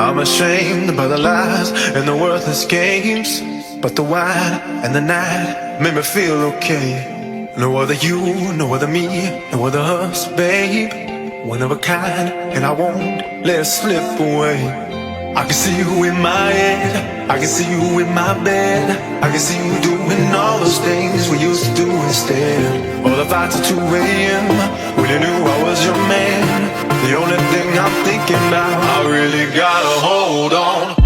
I'm ashamed by the lies and the worthless games, but the wine and the night made me feel okay. No other you, no other me, no other us, babe. One of a kind, and I won't let it slip away. I can see you in my head, I can see you in my bed, I can see you doing all those things we used to do instead. All the fights at 2 a.m. when you knew I was your man. The only thing I'm thinking about, I really gotta hold on.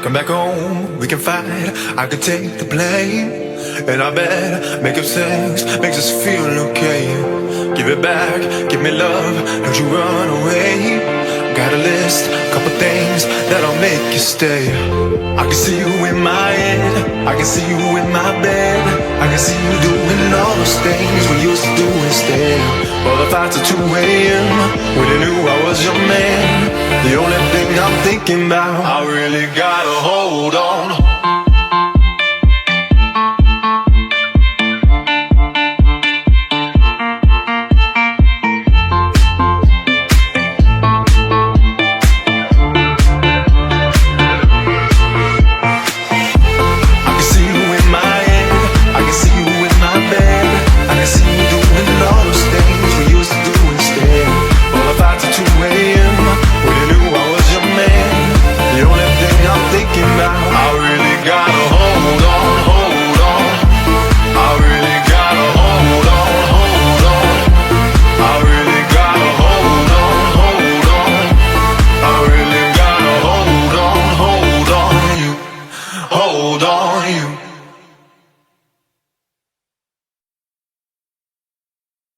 Come back home, we can fight, I can take the blame. And I bet making sex makes us feel okay. Give it back, give me love, don't you run away. Got a list, couple things that'll make you stay. I can see you in my head, I can see you in my bed, I can see you doing all those things we used to do instead. All the fights at 2 a.m. when you knew I was your man. The only thing I'm thinking about, I really gotta hold on.